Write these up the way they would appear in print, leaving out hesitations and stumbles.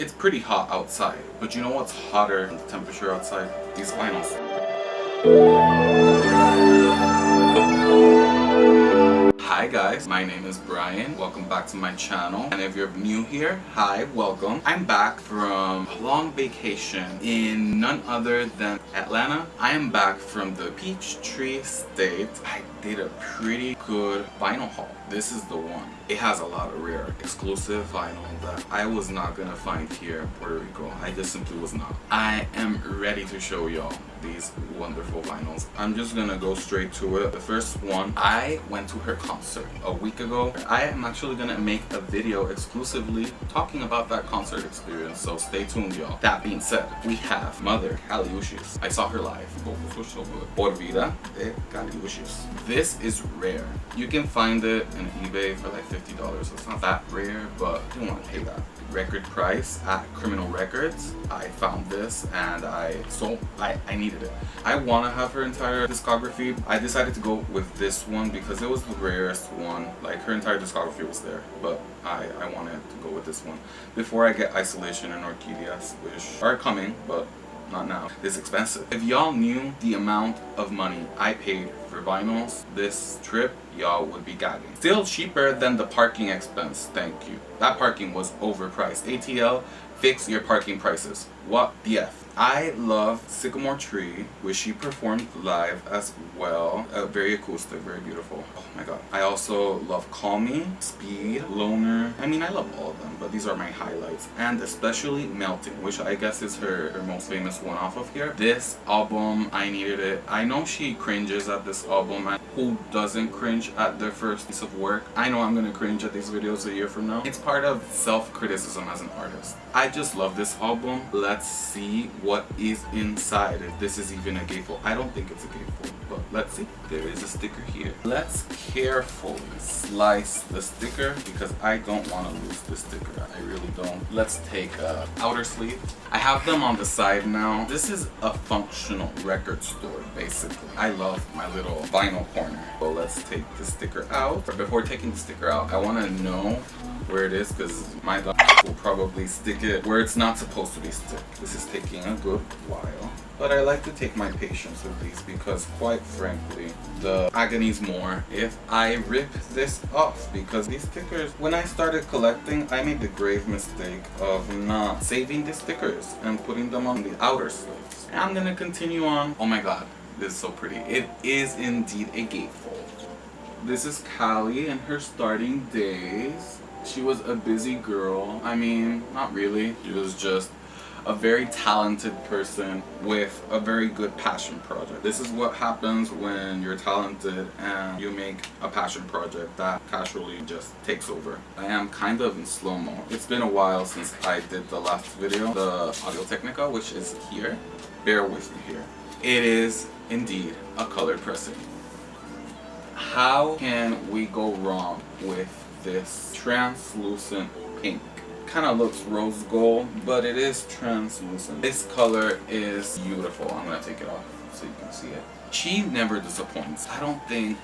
It's pretty hot outside, but you know what's hotter than the temperature outside? These vinyls. Hi guys, my name is Brian. Welcome back to my channel. And if you're new here, hi, welcome. I'm back from a long vacation in none other than Atlanta. I am back from the Peachtree State. I did a pretty good vinyl haul. This is the one. It has a lot of rare exclusive vinyl that I was not gonna find here in Puerto Rico. I just simply was not. I am ready to show y'all these wonderful vinyls. I'm just gonna go straight to it. The first one, I went to her concert a week ago. I am actually gonna make a video exclusively talking about that concert experience, so stay tuned, y'all. That being said, we have Mother, Carey Uchis. I saw her live. Vocals were so good. Por Vida, Carey Uchis. This is rare. You can find it on eBay for like $50. It's not that rare, but you don't want to pay that record price at Criminal Records. I found this and I needed it. I want to have her entire discography. I decided to go with this one because it was the rarest one. Like, her entire discography was there, but I wanted to go with this one before I get Isolation and Orquídeas, which are coming, but not now. It's expensive. If y'all knew the amount of money I paid for vinyls this trip, y'all would be gagging. Still cheaper than the parking expense, thank you. That parking was overpriced. ATL, fix your parking prices. What the F? I love Sycamore Tree, which she performed live as well. Very acoustic, very beautiful. Oh my god. I also love Call Me, Speed, Loner. I mean, I love all of them, but these are my highlights. And especially Melting, which I guess is her most famous one off of here. This album, I needed it. I know she cringes at this album, and who doesn't cringe at their first piece of work? I know I'm gonna cringe at these videos a year from now. It's part of self-criticism as an artist. I just love this album. Let's see what is inside, if this is even a gatefold. I don't think it's a gatefold, but let's see. There is a sticker here. Let's carefully slice the sticker because I don't want to lose the sticker. I really don't. Let's take a outer sleeve. I have them on the side now. This is a functional record store, basically. I love my little vinyl corner. So let's take the sticker out. But before taking the sticker out, I want to know where it is because my dog will probably stick it where it's not supposed to be stick. This is taking a good while, but I like to take my patience with these because, quite frankly, the agony's more if I rip this off, because these stickers, when I started collecting, I made the grave mistake of not saving the stickers and putting them on the outer sleeves. And I'm gonna continue on. Oh my god, this is so pretty. It is indeed a gatefold. This is Carey in her starting days. She was a busy girl. I mean, not really. She was just a very talented person with a very good passion project. This is what happens when you're talented and you make a passion project that casually just takes over. I am kind of in slow-mo. It's been a while since I did the last video, the Audio Technica, which is here. Bear with me here. It is indeed a colored pressing. How can we go wrong with this translucent pink? Kind of looks rose gold, but it is translucent. This color is beautiful. I'm gonna take it off so you can see it. She never disappoints. I don't think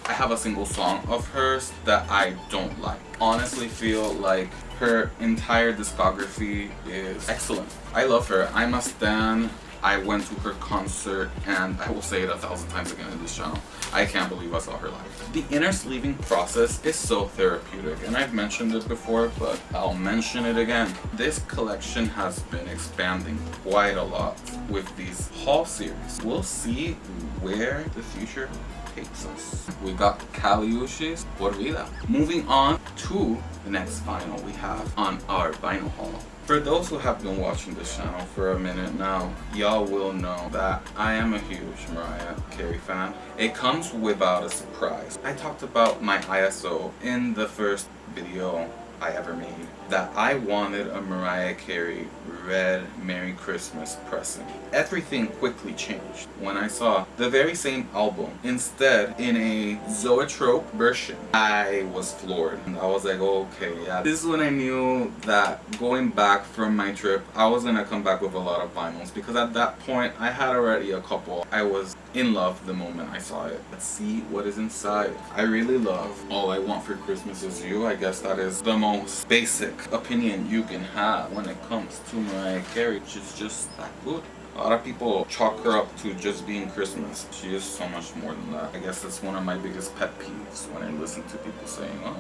I have a single song of hers that I don't like. Honestly feel like her entire discography is excellent. I love her. I'm a stan. I went to her concert, and I will say it 1,000 times again in this channel. I can't believe I saw her live. The inner sleeving process is so therapeutic, and I've mentioned it before, but I'll mention it again. This collection has been expanding quite a lot with these haul series. We'll see where the future takes us. We got Carey Uchis, Por Vida. Moving on to the next vinyl we have on our vinyl haul. For those who have been watching this channel for a minute now, y'all will know that I am a huge Mariah Carey fan. It comes without a surprise. I talked about my ISO in the first video I ever made, that I wanted a Mariah Carey red Merry Christmas pressing. Everything quickly changed when I saw the very same album instead in a zoetrope version. I was floored, and I was like, okay, yeah. This is when I knew that going back from my trip, I was gonna come back with a lot of vinyls, because at that point I had already a couple I was in love the moment I saw it. Let's see what is inside. I really love All I Want for Christmas Is You. I guess that is the most basic opinion you can have when it comes to Mariah Carey. She's just that good. A lot of people chalk her up to just being Christmas. She is so much more than that. I guess that's one of my biggest pet peeves when I listen to people saying, oh,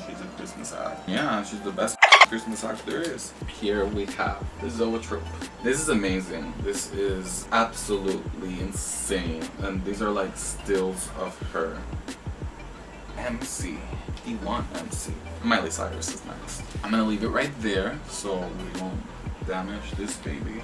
she's a Christmas act. Yeah, she's the best Christmas act there is. Here we have the Zoetrope. This is amazing. This is absolutely insane. And these are like stills of her. MC. D1 MC. Miley Cyrus is next. I'm gonna leave it right there so we won't damage this baby.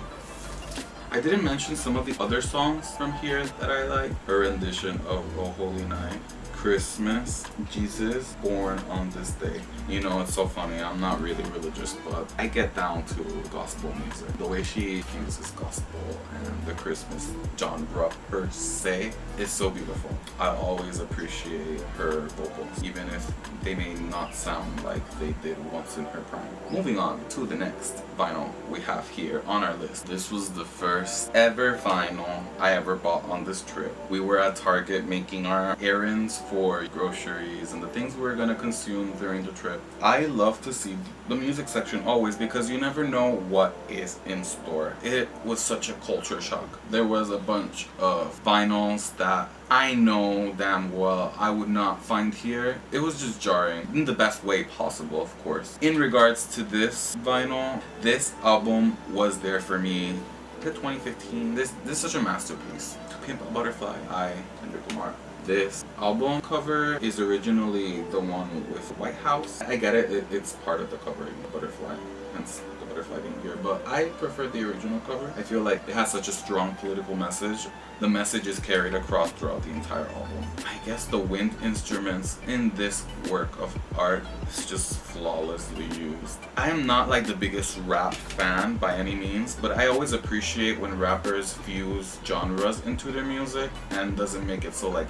I didn't mention some of the other songs from here that I like. Her rendition of Oh Holy Night, Christmas, Jesus, Born on This Day. You know, it's so funny, I'm not really religious, but I get down to gospel music. The way she uses gospel and the Christmas genre per se is so beautiful. I always appreciate her vocals, even if they may not sound like they did once in her prime. Moving on to the next vinyl we have here on our list. This was the first ever vinyl I ever bought on this trip. We were at Target making our errands for groceries and the things we were gonna consume during the trip. I love to see the music section always because you never know what is in store. It was such a culture shock. There was a bunch of vinyls that I know damn well I would not find here. It was just jarring in the best way possible, of course. In regards to this vinyl, this album was there for me. The 2015. This is such a masterpiece. Pimp a Butterfly. Kendrick Lamar. This album cover is originally the one with White House. I get it, it's part of the covering, the butterfly, hence the butterfly being here, but I prefer the original cover. I feel like it has such a strong political message. The message is carried across throughout the entire album. I guess the wind instruments in this work of art is just flawlessly used. I am not like the biggest rap fan by any means, but I always appreciate when rappers fuse genres into their music and doesn't make it so like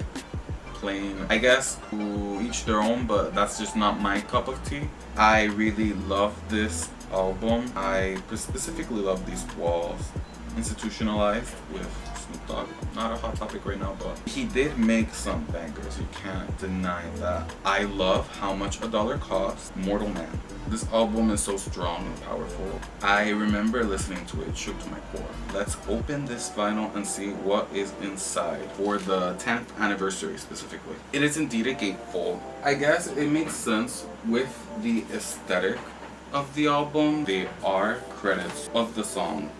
plain. I guess to each their own, but that's just not my cup of tea. I really love this album. I specifically love these walls. Institutionalized with Snoop Dogg. Not a hot topic right now, but he did make some bangers. You can't deny that. I love How Much a Dollar Costs, Mortal Man. This album is so strong and powerful. I remember listening to it, shook to my core. Let's open this vinyl and see what is inside for the 10th anniversary specifically. It is indeed a gatefold. I guess it makes sense with the aesthetic of the album. They are credits of the song.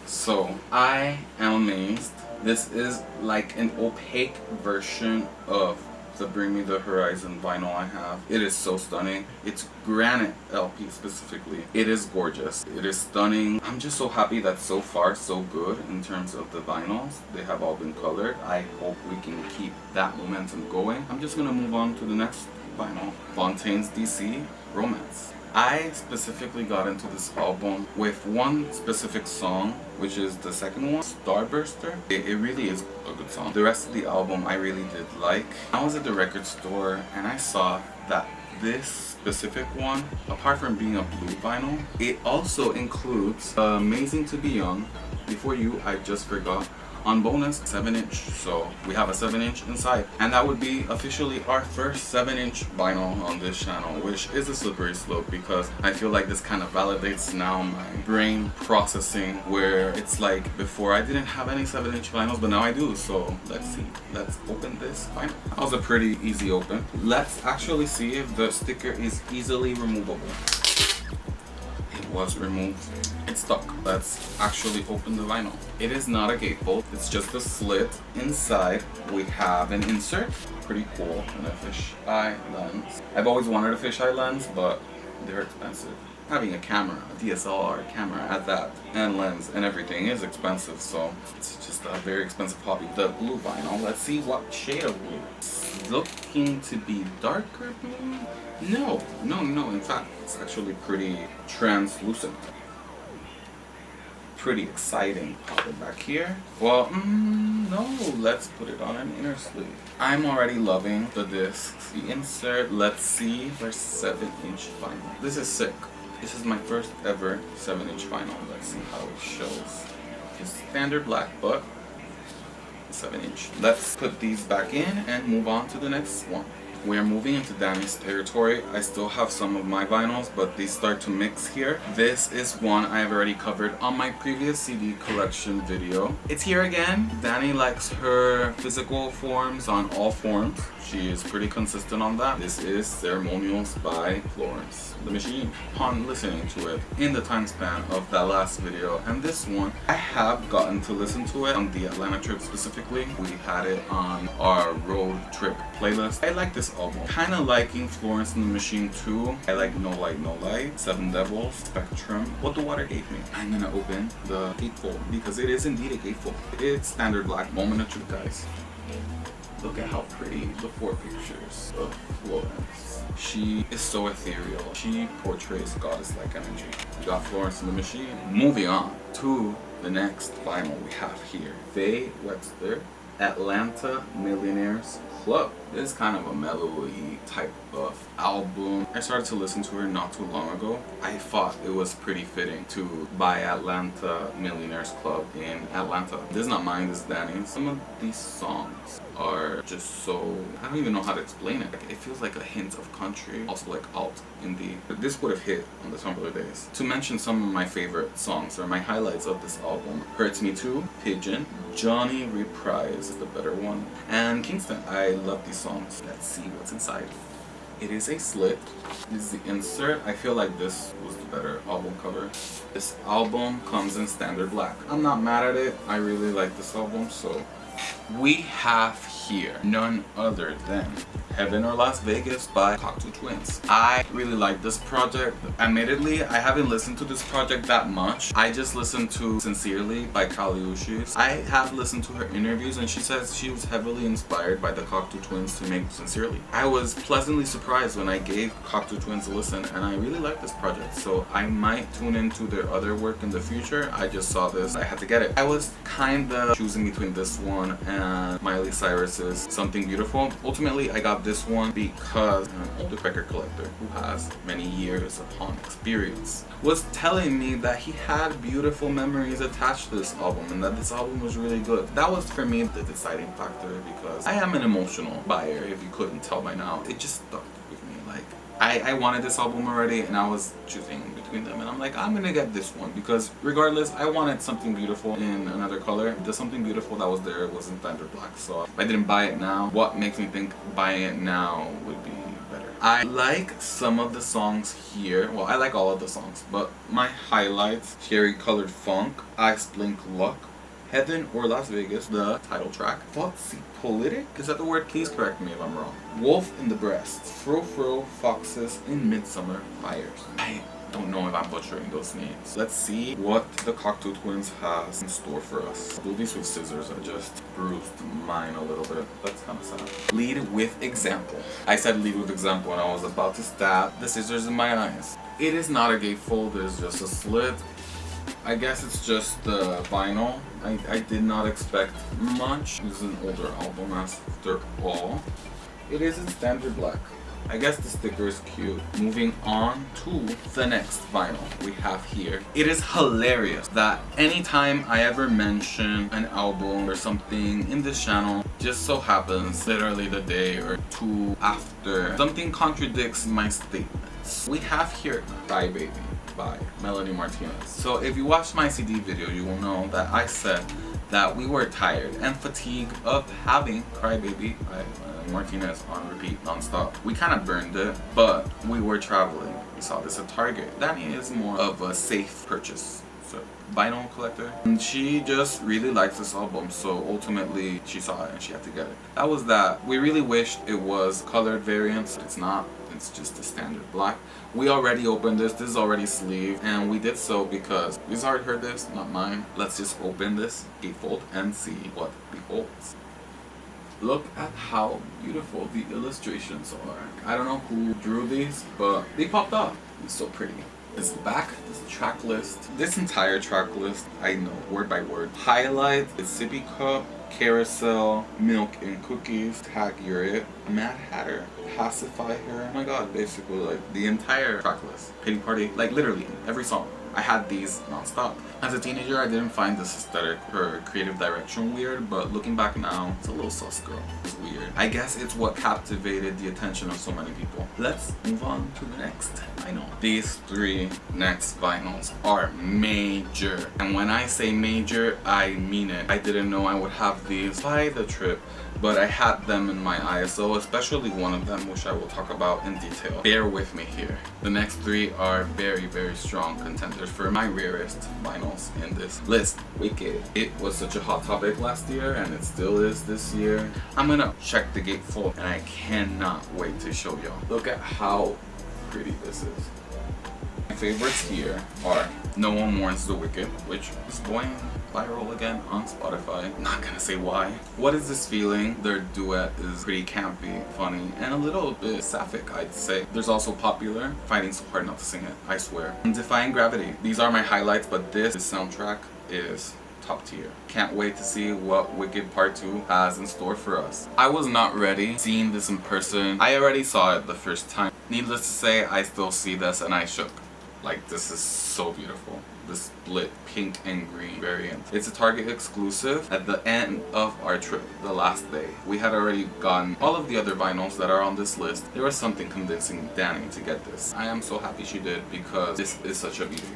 So I am amazed. This is like an opaque version of the Bring Me the Horizon vinyl I have. It is so stunning. It's granite LP specifically. It is gorgeous. It is stunning. I'm just so happy that so far so good in terms of the vinyls. They have all been colored. I hope we can keep that momentum going. I'm just gonna move on to the next vinyl. Fontaines D.C. Romance. I specifically got into this album with one specific song, which is the second one, Starburster. It really is a good song. The rest of the album I really did like. I was at the record store and I saw that this specific one, apart from being a blue vinyl, it also includes Amazing to Be Young, Before You, I Just Forgot, on bonus 7-inch. So we have a 7-inch inside, and that would be officially our first 7-inch vinyl on this channel, which is a slippery slope because I feel like this kind of validates now my brain processing, where it's like before I didn't have any 7-inch vinyls, but now I do. So let's see, let's open this vinyl. That was a pretty easy open. Let's actually see if the sticker is easily removable. It was removed. It's stuck. Let's actually open the vinyl. It is not a gatefold. It's just a slit. Inside we have an insert. Pretty cool. And a fisheye lens. I've always wanted a fisheye lens, but they're expensive. Having a camera, a DSLR camera at that, and lens and everything is expensive, so it's just a very expensive hobby. The blue vinyl. Let's see what shade of blue. It's looking to be darker blue. No. In fact, it's actually pretty translucent. Pretty exciting. Pop it back here. Well, no. Let's put it on an inner sleeve. I'm already loving the discs. The insert. Let's see. There's 7-inch vinyl. This is sick. This is my first ever 7-inch vinyl. Let's see how it shows. It's standard black, but 7-inch. Let's put these back in and move on to the next one. We are moving into Danny's territory. I still have some of my vinyls, but these start to mix here. This is one I have already covered on my previous CD collection video. It's here again. Danny likes her physical forms on all forms. She is pretty consistent on that. This is Ceremonials by Florence, the machine. Upon listening to it in the time span of that last video and this one, I have gotten to listen to it on the Atlanta trip specifically. We had it on our road trip playlist. I like this album. Kind of liking Florence and the Machine too. I like No Light, No Light, Seven Devils, Spectrum, What the Water Gave Me. I'm gonna open the gatefold because it is indeed a gatefold. It's standard black. Moment of truth, guys. Look at how pretty the 4 pictures of Florence. She is so ethereal. She portrays goddess-like energy. We got Florence and the Machine. Moving on to the next vinyl we have here. Faye, Webster, Atlanta Millionaires Club. This is kind of a mellow-y type of album. I started to listen to her not too long ago. I thought it was pretty fitting to buy Atlanta Millionaires Club in Atlanta. This is not mine, this is Danny's. Some of these songs are just so, I don't even know how to explain it. It feels like a hint of country, also like alt indie. But this would have hit on the Tumblr days. To mention some of my favorite songs or my highlights of this album: Hurts Me Too, Pigeon, Johnny Reprise is the better one, and Kingston. I love these songs. Let's see what's inside. It is a slit. This is the insert. I feel like this was the better album cover. This album comes in standard black. I'm not mad at it. I really like this album, so we have here none other than Heaven or Las Vegas by Cocteau Twins. I really like this project. Admittedly, I haven't listened to this project that much. I just listened to Sincerely by Uchis. I have listened to her interviews and she says she was heavily inspired by the Cocteau Twins to make Sincerely. I was pleasantly surprised when I gave Cocteau Twins a listen and I really like this project. So I might tune into their other work in the future. I just saw this, I had to get it. I was kinda choosing between this one and Miley Cyrus's Something Beautiful. Ultimately, I got this one because an older record collector who has many years upon experience was telling me that he had beautiful memories attached to this album and that this album was really good. That was for me the deciding factor because I am an emotional buyer, if you couldn't tell by now. It just stuck with me. Like I wanted this album already and I was choosing between them and I'm like, I'm gonna get this one because regardless, I wanted Something Beautiful in another color. The Something Beautiful that was there was in standard black, so if I didn't buy it now, what makes me think buying it now would be better? I like some of the songs here. Well, I like all of the songs, but my highlights: Cherry Colored Funk, Ice Blink Luck, Heaven or Las Vegas, the title track, Foxy Politic, is that the word? Please correct me if I'm wrong. Wolf in the Breast, Fro Fro Foxes in Midsummer Fires. I don't know if I'm butchering those names. Let's see what the Cocteau Twins has in store for us. Movies with scissors, I just bruised mine a little bit. That's kind of sad. Lead with Example. I said lead with example and I was about to stab the scissors in my eyes. It is not a gatefold, it's just a slit. I guess it's just the vinyl. I did not expect much. This is an older album after all. It is in standard black. I guess the sticker is cute. Moving on to the next vinyl we have here. It is hilarious that anytime I ever mention an album or something in this channel, just so happens literally the day or two after something contradicts my statements. We have here Cry Baby by Melanie Martinez. So if you watched my CD video, you will know that I said that we were tired and fatigued of having Cry Baby by Martinez on repeat non-stop. We kind of burned it, but we were traveling. We saw this at Target. Danny is more of a safe purchase, so vinyl collector. And she just really likes this album, so ultimately she saw it and she had to get it. That was that. We really wished it was colored variants. It's not. It's just the standard black. We already opened this. This is already sleeved, and we did so because we've already heard this, not mine. Let's just open this gatefold and see what beholds. Look at how beautiful the illustrations are. I don't know who drew these, but they popped up. It's so pretty. This is the back, this is the track list. This entire track list, I know word by word. Highlight, the Sippy Cup, Carousel, Milk and Cookies, Tag You're It, Mad Hatter, Pacify Her. Oh my god, basically like the entire track list. Pity Party, like literally every song. I had these non-stop. As a teenager, I didn't find this aesthetic or creative direction weird, but looking back now, it's a little sus, girl. It's weird. I guess it's what captivated the attention of so many people. Let's move on to the next vinyl. These 3 next vinyls are major. And when I say major, I mean it. I didn't know I would have these by the trip, but I had them in my ISO, especially one of them, which I will talk about in detail. Bear with me here. The next 3 are very, very strong contenders for my rarest vinyls in this list. Wicked. It was such a hot topic last year, and it still is this year. I'm gonna check the Gatefold, and I cannot wait to show y'all. Look at how pretty this is. My favorites here are No One Mourns the Wicked, which is going viral again on Spotify. Not gonna say why. What Is This Feeling? Their duet is pretty campy, funny, and a little bit sapphic, I'd say. There's also Popular, fighting so hard not to sing it, I swear. And Defying Gravity. These are my highlights, but this soundtrack is top tier. Can't wait to see what Wicked Part 2 has in store for us. I was not ready seeing this in person. I already saw it the first time. Needless to say, I still see this and I shook. Like, this is so beautiful. The split pink and green variant. It's a Target exclusive. At the end of our trip, the last day, we had already gotten all of the other vinyls that are on this list. There was something convincing Danny to get this. I am so happy she did because this is such a beauty.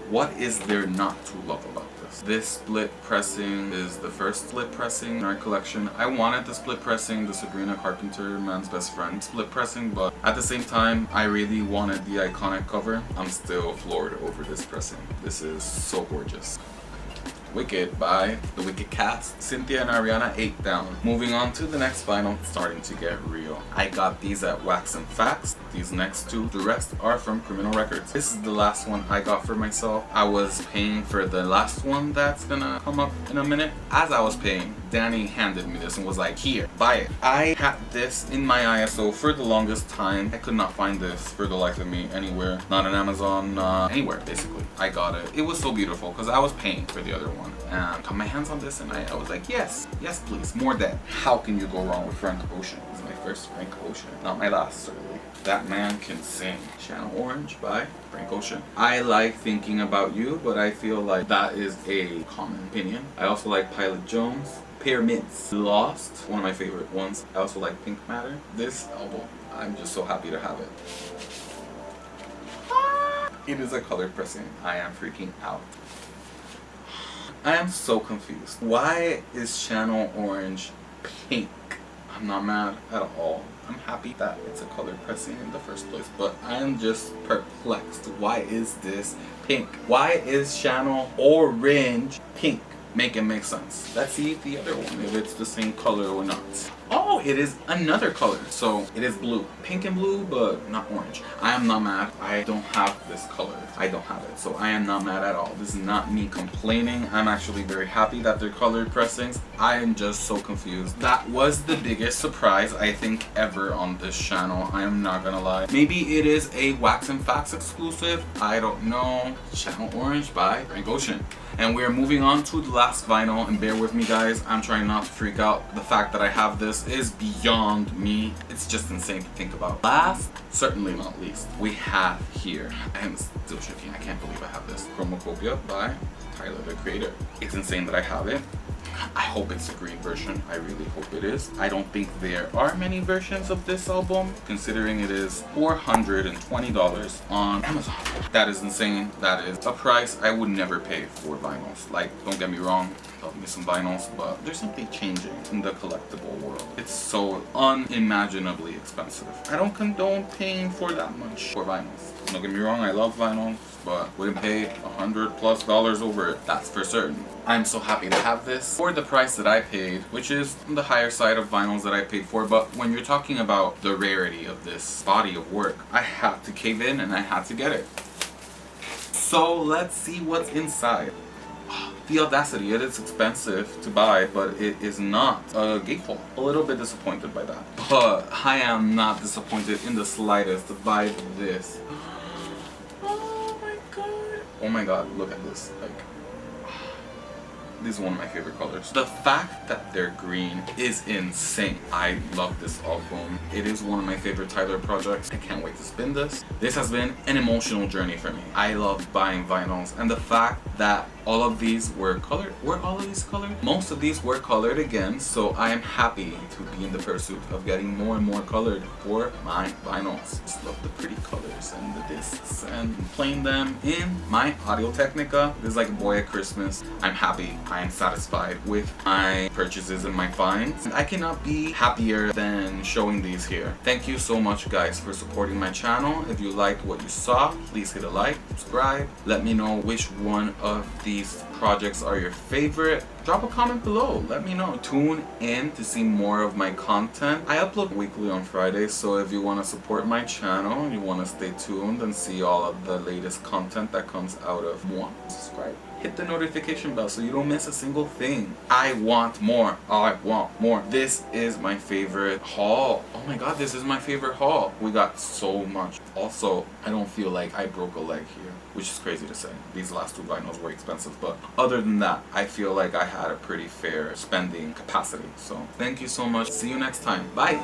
What is there not to love about this? This split pressing is the first split pressing in our collection. I wanted the split pressing, the Sabrina Carpenter, Man's Best Friend split pressing, but at the same time, I really wanted the iconic cover. I'm still floored over this pressing. This is so gorgeous. Wicked by the Wicked cast. Cynthia and Ariana 8 down. Moving on to the next vinyl, starting to get real. I got these at Wax and Facts. These next 2, the rest are from Criminal Records. This is the last one I got for myself. I was paying for the last one that's gonna come up in a minute. As I was paying, Danny handed me this and was like, here, buy it. I had this in my ISO for the longest time. I could not find this for the life of me anywhere. Not on Amazon, anywhere basically. I got it. It was so beautiful because I was paying for the other one. And got my hands on this and I was like, yes, yes please, more that. How can you go wrong with Frank Ocean? This is my first Frank Ocean. Not my last, certainly. That Man Can Sing. Channel Orange by Frank Ocean. I like Thinking About You, but I feel like that is a common opinion. I also like Pilot Jones. Pyramids. Lost, one of my favorite ones. I also like Pink Matter. This album, I'm just so happy to have it. It is a color pressing. I am freaking out. I am so confused. Why is Channel Orange pink? I'm not mad at all. I'm happy that it's a color pressing in the first place, but I'm just perplexed. Why is this pink? Why is Channel Orange pink? Make it make sense. Let's see the other one, if it's the same color or not. Oh, it is another color. So it is blue. Pink and blue, but not orange. I am not mad. I don't have this color. I don't have it. So I am not mad at all. This is not me complaining. I'm actually very happy that they're colored pressings. I am just so confused. That was the biggest surprise I think ever on this channel. I am not gonna lie. Maybe it is a Wax and Facts exclusive. I don't know. Channel Orange by Frank Ocean. And we're moving on to the last vinyl, and bear with me guys, I'm trying not to freak out. The fact that I have this is beyond me. It's just insane to think about. Last, certainly not least, we have here, I am still shaking, I can't believe I have this, CHROMAKOPIA by Tyler, the Creator. It's insane that I have it. I hope it's a green version. I really hope it is. I don't think there are many versions of this album, considering it is $420 on Amazon. That is insane. That is a price I would never pay for vinyls. Like, don't get me wrong, love me some vinyls, but there's something changing in the collectible world. It's so unimaginably expensive. I don't condone paying for that much for vinyls. Don't get me wrong, I love vinyls, but wouldn't pay $100+ over it, that's for certain. I'm so happy to have this for the price that I paid, which is on the higher side of vinyls that I paid for, but when you're talking about the rarity of this body of work, I had to cave in and I had to get it. So let's see what's inside. The audacity, it is expensive to buy, but it is not a gatefold. A little bit disappointed by that, but I am not disappointed in the slightest by this. Oh my god, look at this. Like, This is one of my favorite colors. The fact that they're green is insane. I love this album. It is one of my favorite Tyler projects. I can't wait to spin this. This has been an emotional journey for me. I love buying vinyls, and the fact that all of these were colored. Were all of these colored? Most of these were colored again, so I am happy to be in the pursuit of getting more and more colored for my vinyls. Just love the pretty colors and the discs and playing them in my Audio-Technica. This is like a boy at Christmas. I'm happy. I am satisfied with my purchases and my finds. I cannot be happier than showing these here. Thank you so much, guys, for supporting my channel. If you liked what you saw, please hit a like, subscribe. Let me know which one of these projects are your favorite. Drop a comment below. Let me know. Tune in to see more of my content. I upload weekly on Fridays, so if you want to support my channel, you want to stay tuned and see all of the latest content that comes out of one, subscribe. Hit the notification bell so you don't miss a single thing. I want more. I want more. This is my favorite haul. Oh my god, this is my favorite haul. We got so much. Also, I don't feel like I broke a leg here, which is crazy to say. These last two vinyls were expensive, but other than that, I feel like I had a pretty fair spending capacity. So thank you so much. See you next time. Bye.